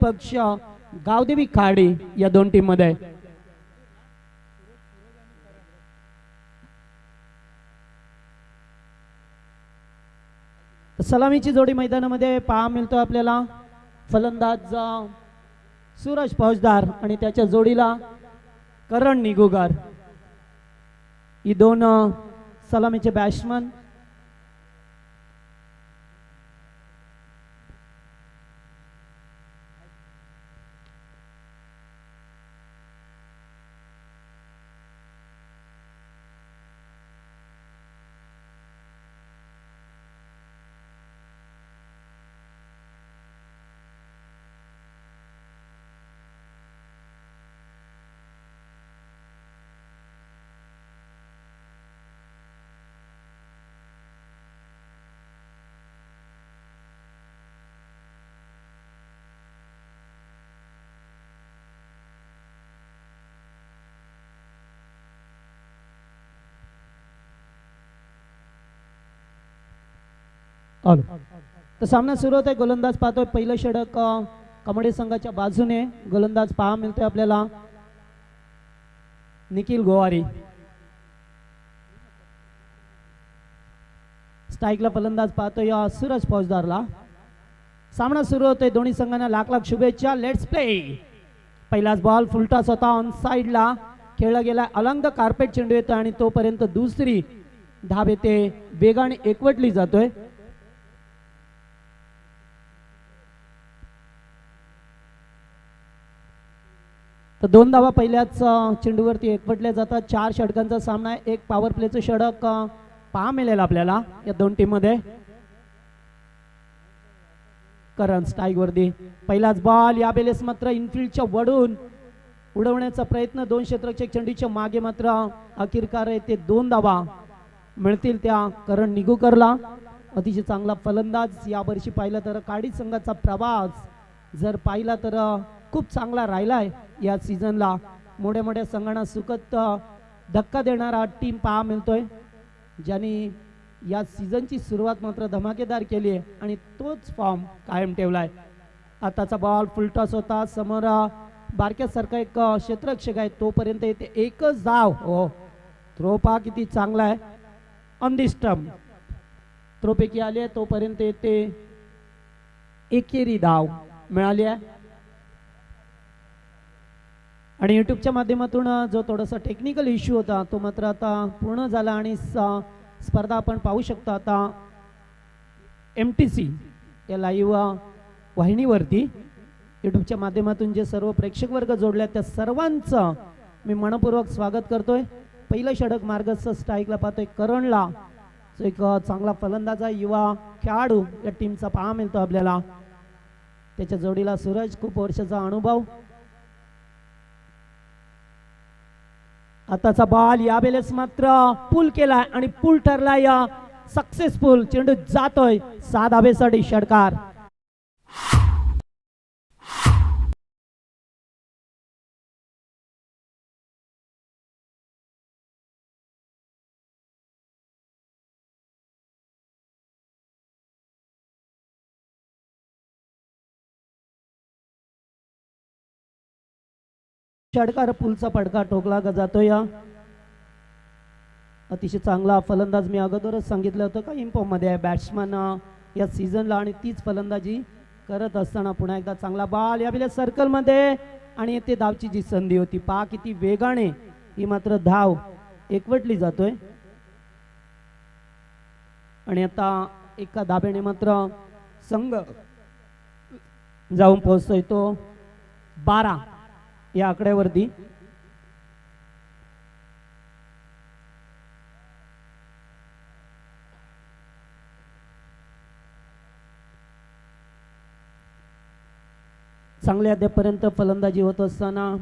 पक्ष गावदेवी खाडी या दोन टीम मध्ये. सलामीची जोडी मैदानामध्ये पहा मिळतो आपल्याला. फलंदाज सूरज फौजदार आणि त्याच्या जोडीला करण निगुगर. ही दोन सलामीचे बॅट्समन. तर सामना सुरू होत आहे. गोलंदाज पाहतोय पहिलं षटक कमळे संघाच्या बाजूने. गोलंदाज पहा मिळतोय आपल्याला निखिल गोवारी. स्ट्राईकला फलंदाज पाहतोय सूरज फौजदारला. सामना सुरू होतोय. दोन्ही संघांना लाख लाख शुभेच्छा. Let's play. पहिलाच बॉल फुलटॉस होता ऑन साइडला खेळला गेला. अलंग कार्पेट चेंडू येतो आणि तोपर्यंत दुसरी धाब येते वेगाने एकवटली जातोय. तर दोन धावा पहिल्याच चेंडूवरती एकवटल्या जातात. 4 षटकांचा सामना आहे. एक पॉवर प्लेचं षटक पहा मिळेल आपल्याला या दोन टीम मध्ये. करण स्ट्राईक वरती. पहिलाच बॉल या बेलेस मात्र इनफिल्डच्या वडून उडवण्याचा प्रयत्न. 2 क्षेत्ररक्षक चेंडूच्या मागे मात्र अखेरकार येते 2 धावा मिळतील त्या करण निगुकरला. अतिशय चांगला फलंदाज. या वर्षी पाहिलं तर काडी संघाचा प्रवास जर पाहिला तर खूप चांगला राहिलाय या सीझनला. मोठ्या मोठ्या संघांना सुखद धक्का देणारा टीम पहा मिळतोय, ज्यांनी या सीझनची सुरुवात मात्र धमाकेदार केली आहे आणि तोच फॉर्म कायम ठेवलाय. आताचा बॉल फुलटॉस होता. समोर बारक्यासारखा एक क्षेत्ररक्षक आहे. तोपर्यंत येते एकच धाव. हो, थ्रो पहा किती चांगला आहे. ऑन दी स्टंप थ्रो पैकी आले. तोपर्यंत येते एकेरी धाव मिळाली आहे. आणि युट्यूबच्या माध्यमातून जो थोडासा टेक्निकल इश्यू होता तो मात्र आता पूर्ण झाला आणि स्पर्धा आपण पाहू शकतो आता MTC या लाईव्ह वाहिनीवरती. युट्यूबच्या माध्यमातून जे सर्व प्रेक्षक वर्ग जोडले त्या सर्वांचं मी मनपूर्वक स्वागत करतोय. पहिलं षटक मार्गस्थ स्ट्राईकला पाहतोय करणला. जो एक चांगला फलंदाज आहे, युवा खेळाडू या टीमचा पहा मिळतो आपल्याला. त्याच्या जोडीला सूरज, खूप वर्षाचा अनुभव. आताचा बॉल या वेळेस मात्र पुल केलाय आणि पुल ठरलाय सक्सेसफुल. चेंडू जातोय 6 धावेसाठी षटकार. षटकार पुलचा पडका ठोकला जातोय. अतिशय चांगला फलंदाज. मी अगोदरच सांगितलं होतं का इम्पॉम मध्ये आहे बॅट्समन या सीझनला आणि तीच फलंदाजी करत असताना पुन्हा एकदा चांगला बॉल या सर्कल मध्ये आणि येथे धावची जी संधी होती पहा किती वेगाने ही मात्र धाव एकवटली जातोय. आणि आता एका धाब्याने मात्र संघ जाऊन पोहोचतोय तो 12 या आकड्यावरती. चांगल्या अद्यापर्यंत फलंदाजी होत असताना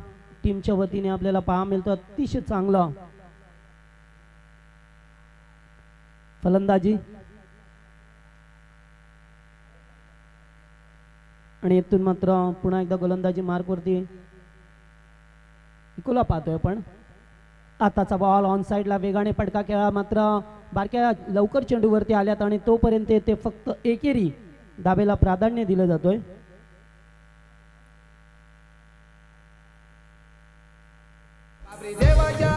टीमच्या वतीने आपल्याला पहा मिळतं अतिशय चांगलं फलंदाजी. आणि इथून मात्र पुन्हा एकदा गोलंदाजी मार्कवरती इकोला पाहतोय आपण. आताचा बॉल ऑन साइडला वेगाने पडका खेळा मात्र बारक्या लवकर चेंडूवरती आल्यात आणि तोपर्यंत ते फक्त एकेरी धाबेला प्राधान्य दिलं जातोय. देवाच्या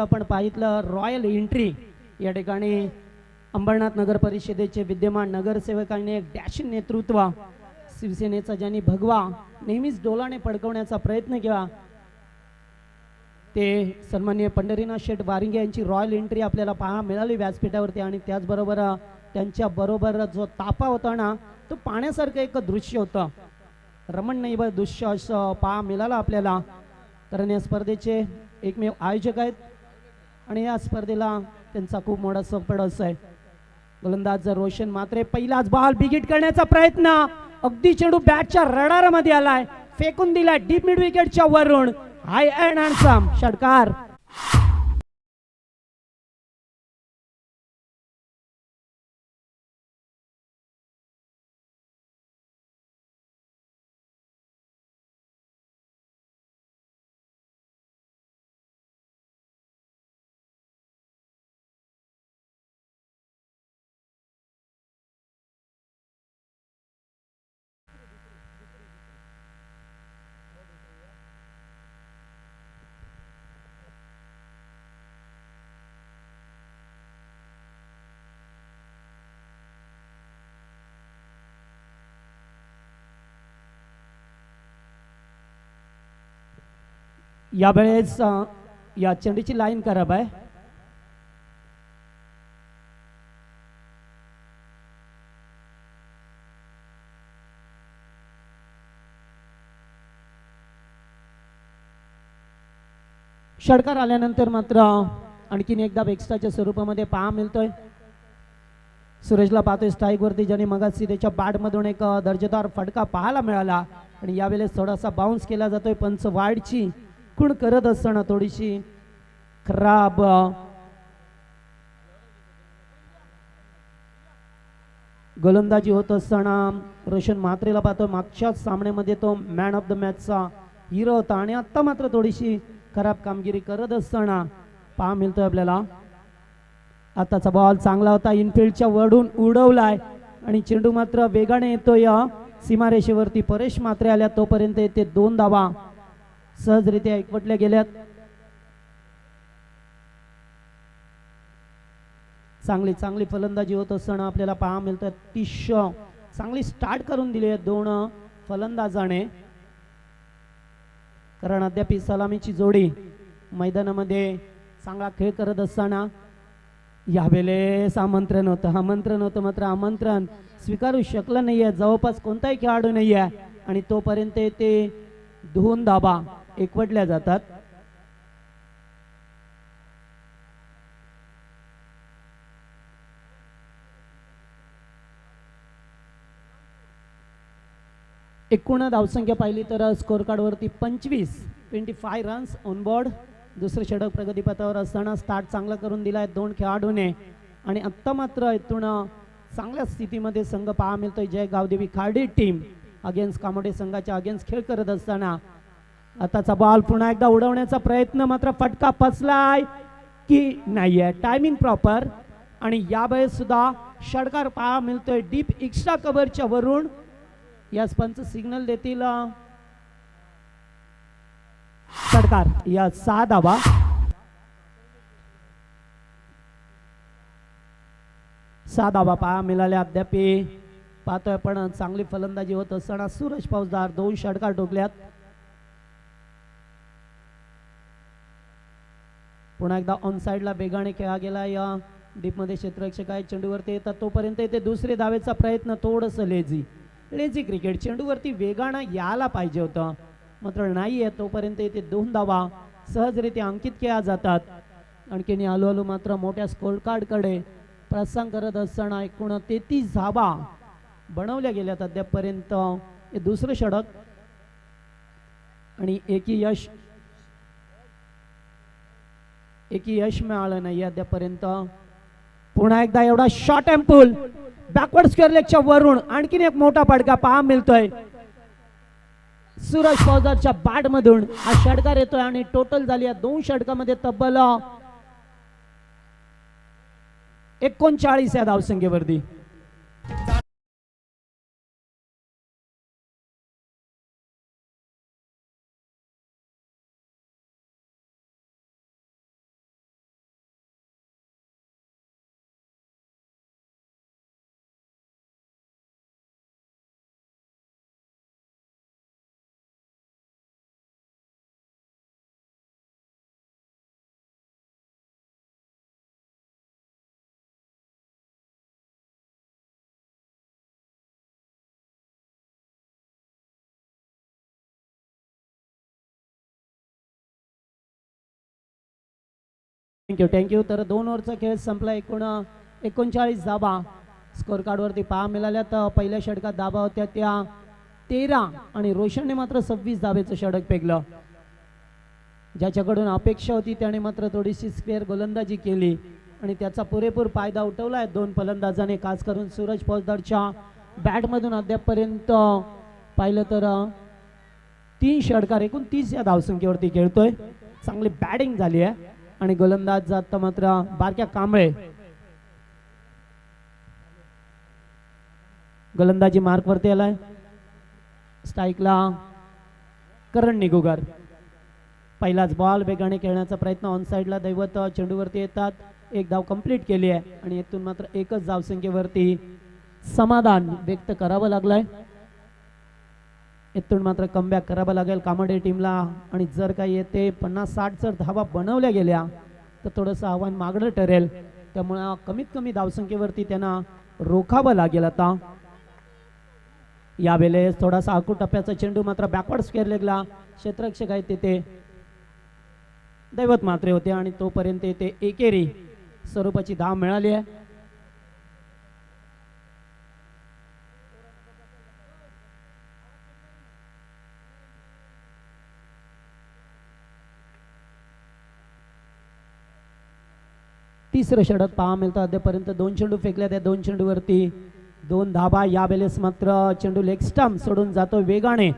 आपण पाहितलं रॉयल एंट्री या ठिकाणी अंबरनाथ नगर परिषदेचे विद्यमान नगरसेवकांनी एक डॅशिंग नेतृत्व शिवसेनेचा ज्यांनी भगवा नेहमीच डोलाने पडकवण्याचा प्रयत्न केला ते सन्माननीय पंढरीनाथ शेठ वारिंगे यांची रॉयल एंट्री आपल्याला पाहा मिळाली व्यासपीठावरती आणि त्याचबरोबर त्यांच्या बरोबर जो तापा होता ना तो पाण्यासारखं एक दृश्य होतं रमणीय दृश्य असं पाहा मिळालं आपल्याला कारण या स्पर्धेचे एकमेव आयोजक आहेत आणि या स्पर्धेला त्यांचा खूप मोठा सपोर्ट असं आहे गोलंदाज रोशन मात्रे पहिलाच बॉल बिगिट करण्याचा प्रयत्न अगदी चेंडू बॅटच्या रडारमध्ये आलाय फेकून दिलाय डीप मिड विकेटच्या वरून हाय अँड हँडसम षटकार यावेळेस या चेंडूची लाईन खराब आहे षटकार आल्यानंतर मात्र आणखीन एकदा एक्स्ट्राच्या स्वरूपामध्ये पहा मिळतोय सुरेशला पाहतोय स्ट्राईक वरती ज्याने मगाशी त्याच्या बॅट मधून एक दर्जेदार फटका पाहायला मिळाला आणि यावेळेस थोडासा बाउन्स केला जातोय पंच वाईडची खूण करत असताना थोडीशी खराब गोलंदाजी होत असताना रोशन म्हात्रेला पाहतो मागच्याच सामन्यामध्ये तो मॅन ऑफ द मॅचचा हिरो होता आणि आता मात्र थोडीशी खराब कामगिरी करत असताना पहा मिळतोय आपल्याला आताचा बॉल चांगला होता इनफिल्डच्या वडून उडवलाय आणि चेंडू मात्र वेगाने येतोय सीमारेषेवरती परेश म्हात्रे आल्या तोपर्यंत येते 2 धावा सहजरित्या एकवटल्या गेल्यात चांगली फलंदाजी होत असताना आपल्याला पहा मिळतं अतिशय चांगली स्टार्ट करून दिली आहे 2 फलंदाजाने कारण अद्याप सलामीची जोडी मैदानामध्ये चांगला खेळ करत असताना यावेळेस आमंत्रण होतं मात्र आमंत्रण स्वीकारू शकलं नाहीये जवळपास कोणताही खेळाडू नाहीये आणि तोपर्यंत ते 2 धावा एकवटल्या जातात एकूण धावसंख्या पाहिली तर स्कोर कार्ड वरती 25 रन्स ऑन बोर्ड दुसरे षटक प्रगतीपथावर असताना स्टार्ट चांगला करून दिलाय 2 खेळाडूने आणि आता मात्र इथून चांगल्या स्थितीमध्ये संघ पहा मिळतोय जय गावदेवी खार्डी टीम अगेन्स्ट कामोडे संघाच्या अगेन्स्ट खेळ करत असताना आताचा बॉल पुन्हा एकदा उडवण्याचा प्रयत्न मात्र फटका फसलाय की नाहीये टायमिंग प्रॉपर आणि यावेळेस सुद्धा षटकार पहा मिळतोय डीप एक्स्ट्रा कव्हरच्या वरून या पंच सिग्नल देतील षटकार या 6 धावा पहा मिळाल्या अद्याप पाहतोय आपण चांगली फलंदाजी होत असताना सूरज फौजदार 2 षटकार ठोकल्यात पुन्हा एकदा ऑन साइडला बेगाने खेळा गेला या डीप मध्ये क्षेत्ररक्षक आहे चेंडूवरती येतात तोपर्यंत येते दुसरे धावेचा प्रयत्न थोडस लेझी क्रिकेट चेंडूवरती वेगानं यायला पाहिजे होतं मात्र नाही आहे तोपर्यंत येते 2 धावा सहजरित्या अंकित केल्या जातात आणखीन हळूहळू मात्र मोठ्या स्कोर कार्ड कडे प्रस्थान करत असताना एकूण 33 धावा बनवल्या गेल्यात अद्यापपर्यंत. हे दुसरं षटक आणि एकही यश मिळालं नाही अद्यापर्यंत. पुन्हा एकदा एवढा short and pull backward square लेगच्या वरून आणखीन एक मोठा फटका पहा मिळतोय सूरज फौजदारच्या बॅट मधून. हा षटकार येतोय आणि टोटल झाली या 2 षटकामध्ये तब्बल 39 या धावसंख्येवरती. थँक्यू. तर 2 ओव्हरचा खेळ संपला. 39 धाबा स्कोर कार्ड वरती पहा मिळाल्या. तर पहिल्या षटकात धाबा होत्या त्या 13 आणि रोशनने मात्र 26 धाब्याचं षटक फेकलं. ज्याच्याकडून अपेक्षा होती त्याने मात्र थोडीशी स्क्वेअर गोलंदाजी केली आणि त्याचा पुरेपूर फायदा उठवला आहे 2 फलंदाजाने. खास करून सूरज फौजदारच्या बॅटमधून अद्यापपर्यंत पाहिलं तर 3 षटकार एकूण 30 या धावसंख्येवरती खेळतोय. चांगली बॅटिंग झाली आहे आणि गोलंदाज जात मात्र बारक्या कांबळे. गोलंदाजी मार्क वरती आलाय. स्ट्राईकला करण निगुगर. पहिलाच बॉल वेगाने खेळण्याचा प्रयत्न ऑन साइडला दैवत चेंडूवरती येतात. 1 धाव कंप्लीट केली आहे आणि येथून मात्र एकच धावसंख्येवरती समाधान व्यक्त करावं लागलंय. इथून मात्र कमबॅक करावं लागेल कामडे टीमला आणि जर काही येते 50-60 जर धावा बनवल्या गेल्या तर थोडंसं आव्हान मागणं ठरेल. त्यामुळे कमीत कमी धावसंख्येवरती त्यांना रोखावं लागेल. आता यावेळेस थोडासा आखू टप्प्याचा चेंडू मात्र बॅकवर्ड स्क्वेअर लेगला क्षेत्ररक्षक आहेत तिथे दैवत मात्रे होते आणि तोपर्यंत येते एकेरी स्वरूपाची धाव मिळाली आहे. तिसरं षटक पहा मिळतं. अद्यापर्यंत 2 चेंडू फेकल्या. त्या 2 चेंडूवरती 2 धाबा. यावेळेस मात्र चेंडू लेग स्टंप सोडून जातो वेगाने.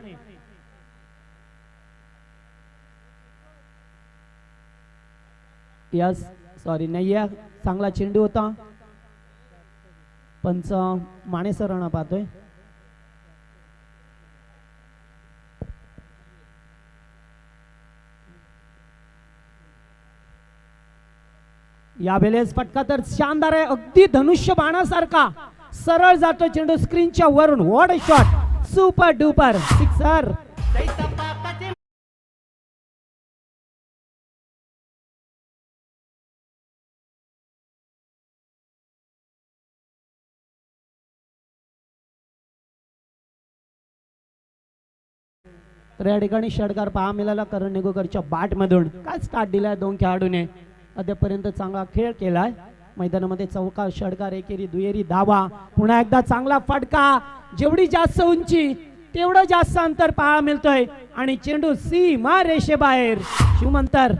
यस सॉरी नाही आहे. चांगला चेंडू होता. पंच मानेसर राणा पाहतोय. यावेळेस फटका तर शानदार आहे. अगदी धनुष्य बाणासारखा सरळ जातो चेंडू स्क्रीनच्या वरून. What a shot. Super duper sixer. तर या ठिकाणी षटकार पहा मिळाला करण निगुकरच्या बॅट मधून. काय स्टार्ट दिलाय 2 खेळाडूने. अद्यापर्यंत चांगला खेळ केलाय मैदानामध्ये. चौका षटकार एकेरी दुहेरी धावा. पुन्हा एकदा चांगला फटका. जेवढी जास्त उंची तेवढं जास्त अंतर पहा मिळतोय आणि चेंडू सीमा रेषेबाहेर. शिवमंतर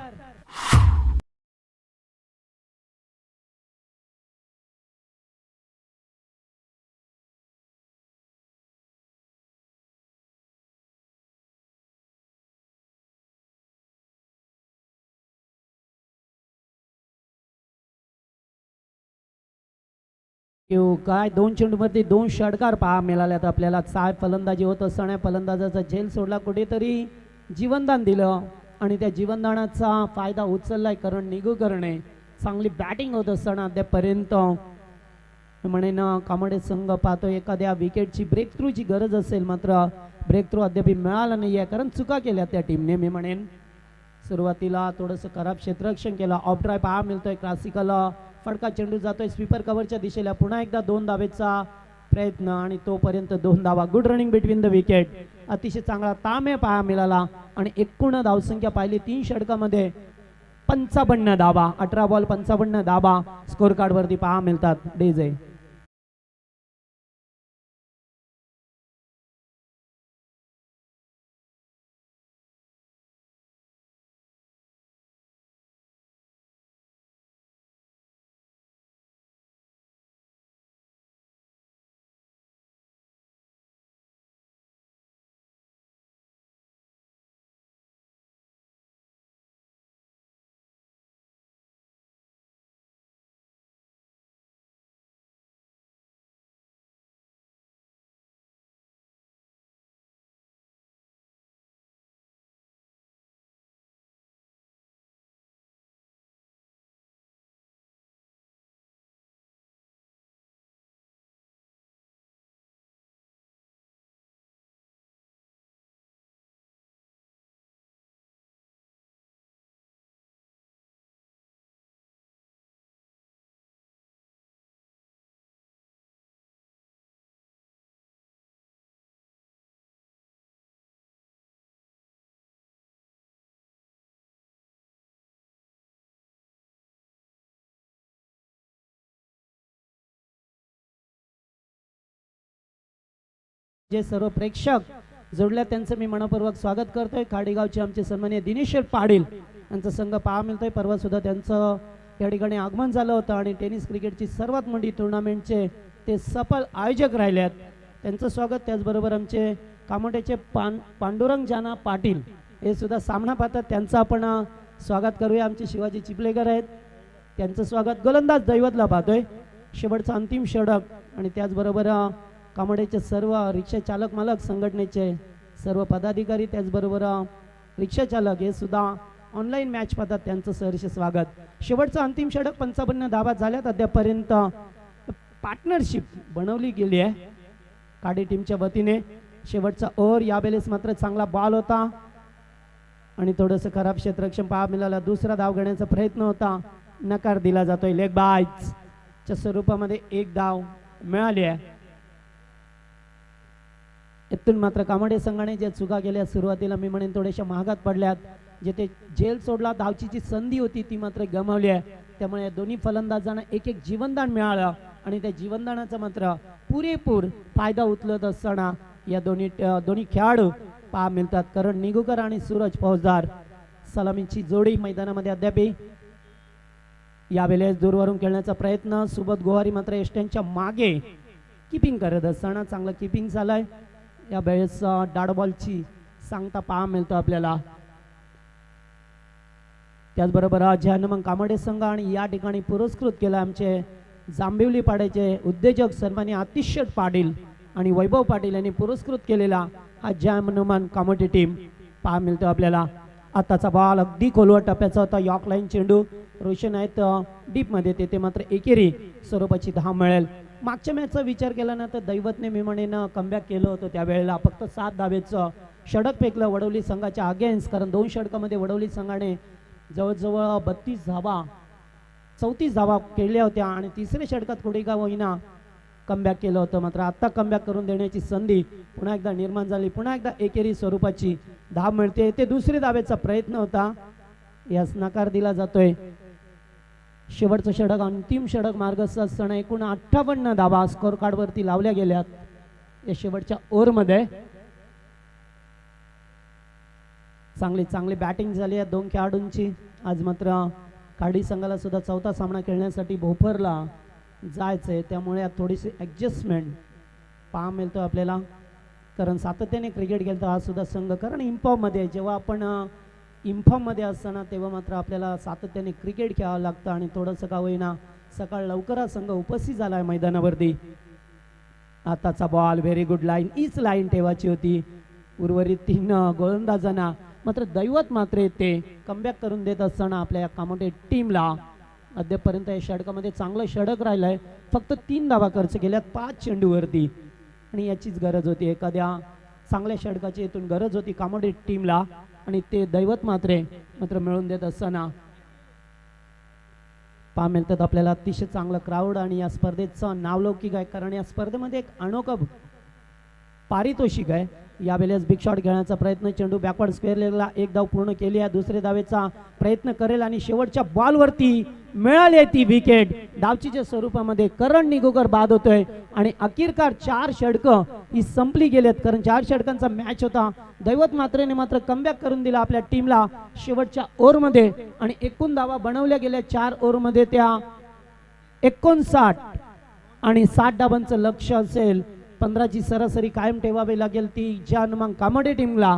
काय 2 चेंडूमध्ये 2 षटकार पहा मिळाल्यात आपल्याला. 6 फलंदाजी होत असताना फलंदाजाचा झेल सोडला. कुठेतरी जीवनदान दिलं आणि त्या जीवनदानाचा फायदा उचललाय करण निगुकरने. चांगली बॅटिंग होत असताना अद्यापर्यंत म्हणेन कामडे संघ पाहतो एखाद्या विकेटची ब्रेक थ्रूची गरज असेल. मात्र ब्रेक थ्रू अद्याप मिळाला नाहीये कारण चुका केल्या त्या टीमने. मी म्हणेन सुरुवातीला थोडंसं खराब क्षेत्ररक्षण केलं. ऑफ ड्राय पहा मिळतोय. क्लासिकल फटका चेंडू जातोय स्वीपर कव्हरच्या दिशेला. पुन्हा एकदा 2 धावेचा प्रयत्न आणि तोपर्यंत 2 धावा. Good running between the wicket. अतिशय चांगला तामे पहा मिळाला आणि एकूण धावसंख्या पाहिली 3 षटकामध्ये 55 धावा. 18 बॉल 55 धावा स्कोर कार्ड वरती पहा मिळतात. डेजे जे सर्व प्रेक्षक जोडल्या त्यांचं मी मनपूर्वक स्वागत करतोय। खाडीगावचे आमचे सन्माननीय दिनेश पाटील यांचा संघ पाहा मिळतोय। परवा सुद्धा त्यांचं या ठिकाणी आगमन झालं होतं आणि टेनिस क्रिकेटची सर्वात मोठी टुर्नामेंटचे ते सफल आयोजक राहिले आहेत, त्यांचं स्वागत। त्याचबरोबर आमचे कामोटेचे पांडुरंग जाना पाटील हे सुद्धा सामना पाहतात, त्यांचं आपण स्वागत करूया। आमचे शिवाजी चिपलेकर आहेत, त्यांचं स्वागत। गोलंदाज दैवतला पाहतोय, शेवटचा अंतिम षटक। आणि त्याचबरोबर कामोडेचे सर्व रिक्षा चालक मालक संघटनेचे सर्व पदाधिकारी, त्याचबरोबर रिक्षा चालक हे सुद्धा ऑनलाईन मॅच पाहतात, त्यांचं सहर्ष स्वागत। शेवटचा अंतिम षटक 55 धावा झाल्यात अद्यापर्यंत। पार्टनरशिप बनवली गेली आहे काडी टीमच्या वतीने। शेवटचा ओव्हर यावेळेस मात्र चांगला बॉल होता आणि थोडंसं खराब क्षेत्ररक्षण पाहा मिळाला। दुसरा धाव घेण्याचा प्रयत्न होता, नकार दिला जातोय। लेग बायच्या स्वरूपामध्ये एक धाव मिळाली आहे। इथून मात्र कामोडे संघाने ज्या चुका केल्या सुरुवातीला मी म्हणेन थोड्याशा महागात पडल्यात, जिथे जेल सोडला धावची जी संधी होती ती मात्र गमावली आहे। त्यामुळे दोन्ही फलंदाजांना एक एक जीवनदान मिळालं आणि त्या जीवनदानाचा मात्र पुरेपूर फायदा उचलत असताना या दोन्ही खेळाडू पहा मिळतात। करण निगुकर आणि सूरज फौजदार सलामीची जोडी मैदानामध्ये अद्याप यावेळेस दूरवरून खेळण्याचा प्रयत्न। सुबोध गोवारी मात्र एस्टनच्या मागे किपिंग करत असताना चांगलं किपिंग झालंय। या वेळेस डॉट बॉलची सांगता पहा मिळतो आपल्याला। त्याचबरोबर मग कामोडे संघ आणि या ठिकाणी पुरस्कृत केलं आमचे जांभिवली पाड्याचे उद्योजक सन्माननीय आतिश पाटील आणि वैभव पाटील यांनी पुरस्कृत केलेला हा हनुमान कामोडे टीम पहा मिळतो आपल्याला। आताचा बॉल अगदी खोलवर टप्प्याचा होता, यॉर्क लाईन चेंडू रोशन आहेत डीप मध्ये, तेथे मात्र एकेरी स्वरूपाची धाव मिळेल। मागच्या मॅचचा विचार केला ना तर दैवतने मी म्हणेन कमबॅक केलं होतं, त्यावेळेला फक्त 7 धावेचं षटक फेकलं वडवली संघाच्या अगेन्स्ट। कारण 2 षटकामध्ये वडवली संघाने जवळजवळ 32 धावा 34 धावा केल्या होत्या आणि तिसऱ्या षटकात थोडी का होईना कमबॅक केलं होतं। मात्र आता कमबॅक करून देण्याची संधी पुन्हा एकदा निर्माण झाली, पुन्हा एकदा एकेरी स्वरूपाची धाव मिळते। ते दुसरी धावेचा प्रयत्न होता, यास नकार दिला जातोय। शेवटचं षटक अंतिम षटक मार्गस्थ असताना एकूण 58 धावा स्कोर कार्ड वरती लावल्या गेल्यात या शेवटच्या ओव्हरमध्ये। चांगली बॅटिंग झाली आहे दोन खेळाडूंची। आज मात्र काडी संघाला सुद्धा चौथा सामना खेळण्यासाठी भोपरला जायचंय, त्यामुळे थोडीशी ऍडजस्टमेंट पहा मिळतो आपल्याला। कारण सातत्याने क्रिकेट खेळतो हा सुद्धा संघ, कारण इम्फॉर्म मध्ये जेव्हा आपण इम्फॉर्म मध्ये असताना तेव्हा मात्र आपल्याला सातत्याने क्रिकेट खेळावं लागतं आणि थोडंसं का होईना सकाळ लवकर हा संघ उपस्थित झाला आहे मैदानावरती। आताचा बॉल व्हेरी गुड लाईन, हीच लाईन ठेवायची होती उर्वरित 3 गोलंदाजांना। मात्र दैवत मात्र येते कमबॅक करून देत असताना आपल्या कामोडे टीमला। अद्यापर्यंत या षटकामध्ये चांगलं षटक राहिलंय, फक्त 3 धावा खर्च केल्यात 5 चेंडूवरती आणि याचीच गरज होती, एखाद्या चांगल्या षटकाची इथून गरज होती कामोडे टीमला आणि ते दैवत मात्र मिळवून देत असताना पहा मिळतात आपल्याला। अतिशय चांगलं क्राऊड आणि या स्पर्धेचं नावलौकिक आहे, कारण या स्पर्धेमध्ये एक अनोखं पारितोषिक आहे। यावेळेस बिग शॉट खेळण्याचा प्रयत्न, चेंडू बॅकवर्ड स्क्वेअर लेगला एक धाव पूर्ण केली आहे, दुसऱ्या धावेचा प्रयत्न करेल आणि शेवटच्या बॉलवरती मिळाली ती विकेट। धावचीच्या स्वरूपामध्ये करण निगुकर बाद होतोय आणि अखेरकार 4 षटकं ही संपली गेलेत, कारण 4 षटकांचा मॅच होता। दैवत मात्र कमबॅक करून दिला आपल्या टीमला शेवटच्या ओव्हरमध्ये आणि एकूण धावा बनवल्या गेल्या 4 ओव्हरमध्ये त्या 59 आणि 60 धावांचं लक्ष्य असेल। 15ची सरासरी कायम ठेवावी लागेल ती हनुमान कामोडे टीमला।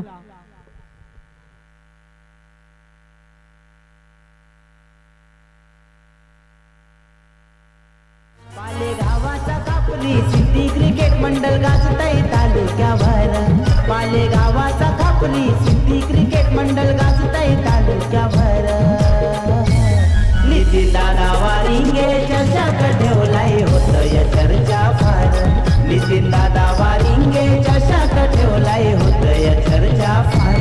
पालेगावाचा कापली सिद्धी क्रिकेट मंडळ गाजतय तालुक्यावर। पालेगावाचा कापली सिद्धी क्रिकेट मंडळ गाजतय तालुक्यावर। नितीन दादा वारिंगे चषक ठेवलाय होतय चर्चा फार। नितीन दादा वारिंगे चषक ठेवलाय होतय चर्चा फार।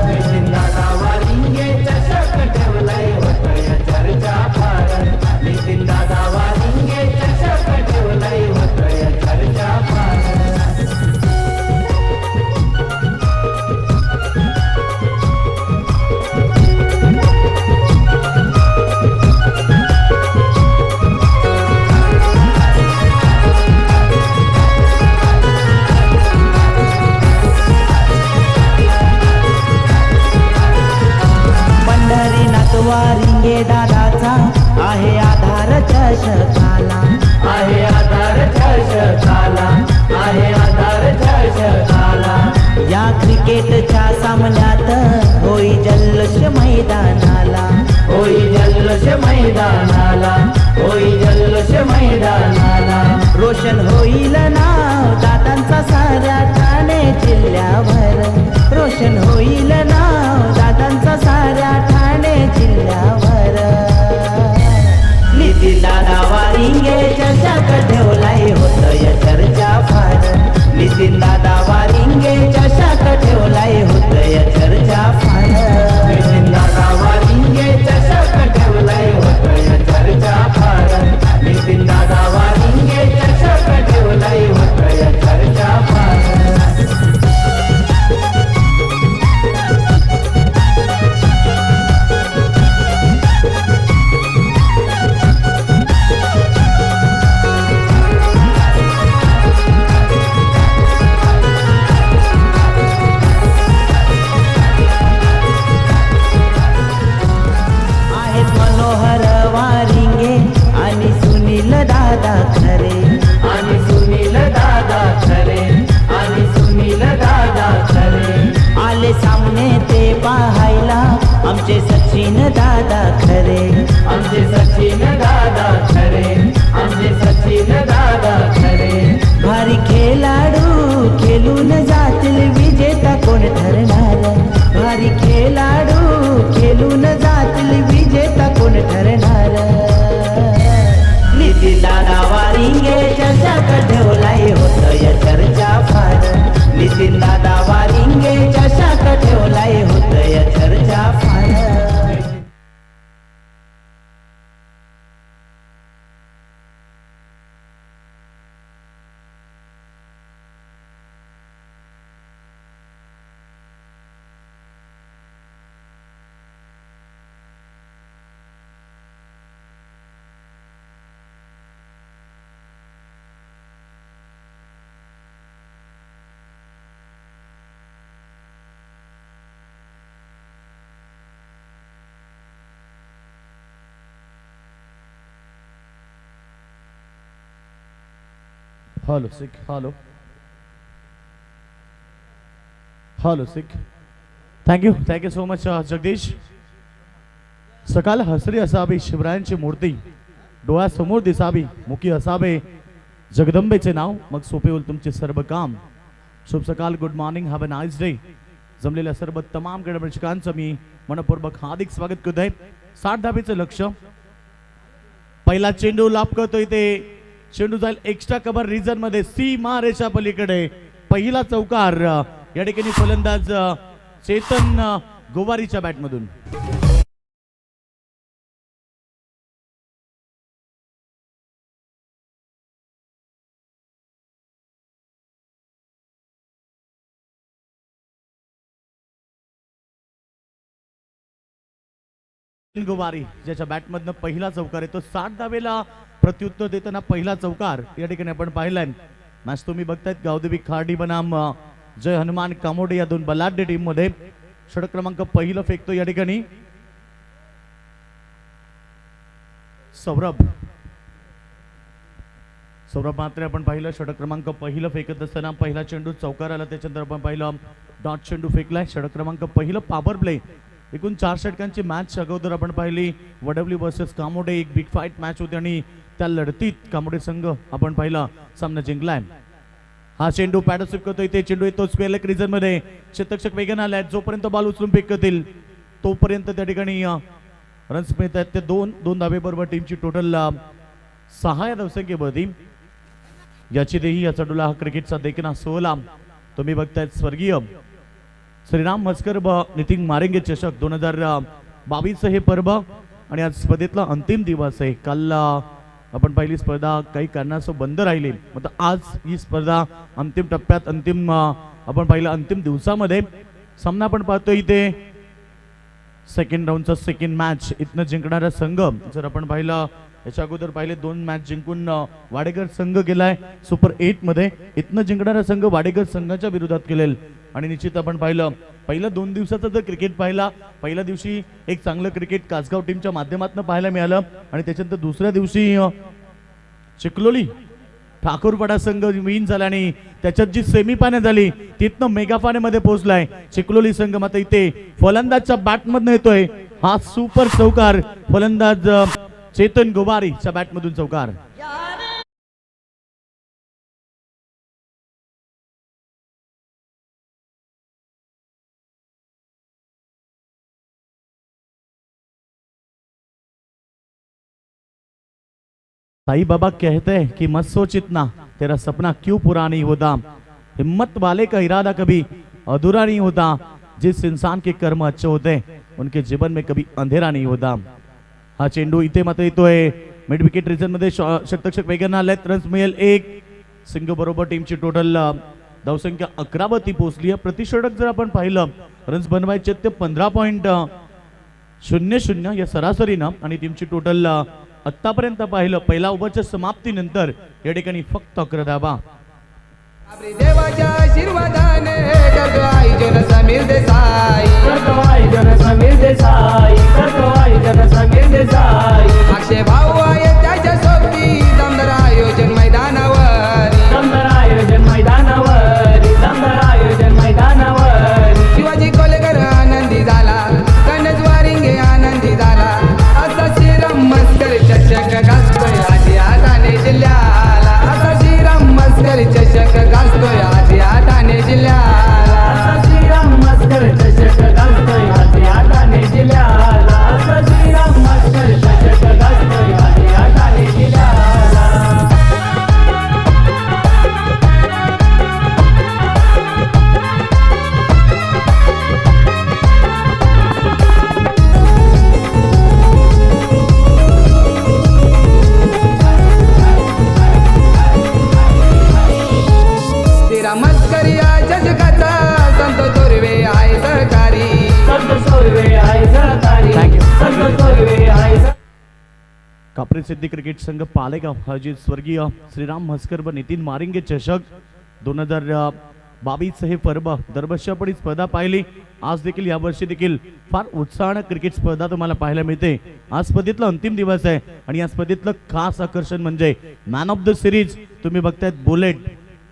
नितीन दादा वारिंगे चषक ठेवलाय होतय चर्चा फार। नितीन दादा वारिंगे चषक ठेवलाय होतय चर्चा फार। रोशन होईल नाव दादांचा साऱ्या ठाणे जिल्ह्यावर रोशन होईल नाव दादांचा साऱ्या ठाणे जिल्ह्यावर नितीन दादा वारिंगे चषक ठेवलाय होतय चर्चा फार नितीन दादा वारिंगे चषक ठेवलाय होतय चर्चा फार नितीन दादा वारिंगे चषक ठेवलाय होतय चर्चा फार नितीन दादा वारिंगे चषक ठेवलाय होतय चर्चा फार आहेत मनोहर वारिंगे आणि सुनील दादा खरे आणि सुनील दादा खरे आणि सुनील दादा खरे आले सामने ते पाहायला आमचे सचिन दादा खरे आमचे सचिन दादा खरे आमचे सचिन दादा खरे भारी खेळाडू खेळून जातील विजेता कोण ठरणार भारी खेळाडू खेळून जातील विजेता कोण ठरणार नितीन दादा वारिंगे चषक ठेवलाय होतय चर्चा फार नितीन दादा वारिंगे चषक ठेवलाय होतय चर्चा फार हॅलो सिक हॅलो हॅलो सिक थँक्यू सो मच जगदीश सकाळ हसरी असावी शिवरायांची मूर्ती डोळ्यासमोर दिसावी मुखी असावे जगदंबेचे नाव मग सोपे होईल तुमचे सर्व काम शुभ सकाळ good morning have a nice day जमलेल्या सर्व तमाम क्रीडाप्रेक्षकांचं मी मनपूर्वक हार्दिक स्वागत करत आहे 60 धाबेचं लक्ष पहिला चेंडू लाभ करतोय ते चेंडू जाईल एक्स्ट्रा कव्हर रिजन मध्ये सीमा रेषा पलीकडे पहिला चौकार या ठिकाणी फलंदाज चेतन गोवारीच्या बॅटमधून गोवारी ज्याच्या बॅटमधनं पहिला चौकार येतो 60 धावेला प्रत्युत्तर देताना पहिला चौकार या ठिकाणी आपण पाहिलाय मॅच तुम्ही बघतायत गावदेवी खार्डी बनाम जय हनुमान कामोडे या दोन बलाढ्य टीम मध्ये षटक क्रमांक पहिलं फेकतो या ठिकाणी सौरभ मात्र आपण पाहिलं षटक क्रमांक पहिलं फेकत असताना पहिला चेंडू चौकार आला त्याच्यानंतर आपण पाहिलं डॉट चेंडू फेकलाय षटक क्रमांक पहिलं पॉवर प्ले एकूण 4 षटकांची मॅच अगोदर आपण पाहिली वडवली वर्सेस कामोडे एक बिग फाईट मॅच होती आणि त्या लढतीत कामोडे संघ आपण पाहिला सामना जिंकलाय हा चेंडू पॅड स्वीप करतो इथे चेंडू येतो स्क्वेअर रिजन मध्ये शतक्षक वेगाने आलाय जोपर्यंत बॉल उचलून फेक करतील तोपर्यंत त्या ठिकाणी रन्स मिळतात ते दोन धाबे बरोबर टीमची टोटल 6 या धावसंख्येवरती याची देही या चेंडूला हा क्रिकेटचा देखना सोहळा तुम्ही बघतायत स्वर्गीय श्रीराम मस्कर नितीन मारेंगे चषक 2022 हे पर्व आणि आज स्पर्धेतला अंतिम दिवस आहे काल आपण पहिली स्पर्धा काही कारणास्तव बंद राहिली मग आज ही स्पर्धा अंतिम टप्प्यात आपण पाहिलं अंतिम दिवसामध्ये सामना आपण पाहतो इथे सेकंड राऊंडचा सेकंड मॅच इथनं जिंकणारा संघ जर आपण पाहिलं याच्या अगोदर पाहिले 2 मॅच जिंकून वाडेकर संघ गेलाय सुपर 8 मध्ये इथनं जिंकणारा संघ वाडेकर संघाच्या विरोधात केलेल आणि निश्चित आपण पाहिलं पहिल्या 2 दिवसाचा जर क्रिकेट पाहिला पहिल्या दिवशी एक चांगलं क्रिकेट कासगाव टीमच्या माध्यमातून पाहायला मिळालं आणि त्याच्यानंतर दुसऱ्या दिवशी चिखलोली ठाकूरपाडा संघ विन झाला आणि त्याच्यात जी सेमीफायनल झाली तिथनं मेगा फायनल मध्ये पोहोचलाय चिखलोली संघ मात्र इथे फलंदाजच्या बॅटमधून येतोय हा सुपर चौकार फलंदाज चेतन गोवारीच्या बॅटमधून चौकार साईं बाबा कहते हैं कि मत सोच इतना, तेरा सपना क्यों पूरा नहीं होता। हिम्मत वाले का इरादा कभी अधूरा नहीं होता। जिस इंसान के कर्म अच्छे होते हैं उनके जीवन में कभी अंधेरा नहीं होता। हा चेंडू इथे मात्र येतोय मिड विकेट रिजन मध्ये षटक्षक वेगाने आलेत, रन्स मिळेल 1 सिंग बरोबर टीमची टोटल धावसंख्या 11 वरती पोहोचली आहे। प्रतिषटक जर आपण पाहिलं रन्स बनवायचे ते 15.00 या सरासरीनं आणि टीमची टोटल आतापर्यंत पाहिलं पहिल्या ओव्हरच्या समाप्तीनंतर या ठिकाणी फक्त 11 धावा। देवाच्या आशीर्वादाने करतो आयोजन समीर देसाई, करतो आयोजन समीर देसाई, करतो आयोजन समीर देसाई। अक्षय भाऊ आहे त्याच्या सोबती दमदार आयोजन मैदानावर, दमदार आयोजन मैदानावर, दमदार आयोजन मैदानावर। शिवाजी कोलेकर आनंदी झाला, गणेश वारिंगे आनंदी झाला, असा श्रीराम मस्कर चषक गाजतोय आशिया ठाणे जिल्ह्याला, असा श्रीराम मस्कर चषक गाजतोय आशिया ठाणे जिल्ह्याला, असा श्रीराम मस्कर चषक गाजतोय आशिया ठाणे जिल्ह्याला, असा श्रीराम मस्कर चषक गाजतोय आशिया ठाणे जिल्ह्याला। तेरा मस्करी या चषकाचा संत तोरवे आहे सहकारी, संत सोरवे आहे सहकारी, संत सोरवे आहे कापरे सिद्धी क्रिकेट संघ पालेगाव आयोजित स्वर्गीय श्रीराम म्हस्कर व नितीन मारिंगे चषक 2022 हे पर्व दरवर्षी आपण ही स्पर्धा पाहिली। आज देखील या वर्षी देखील फार उत्साहाने क्रिकेट स्पर्धा तुम्हाला पाहायला मिळते। आज स्पर्धेतला अंतिम दिवस आहे आणि या स्पर्धेतलं खास आकर्षण म्हणजे मॅन ऑफ द सिरीज तुम्ही बघतायत बुलेट।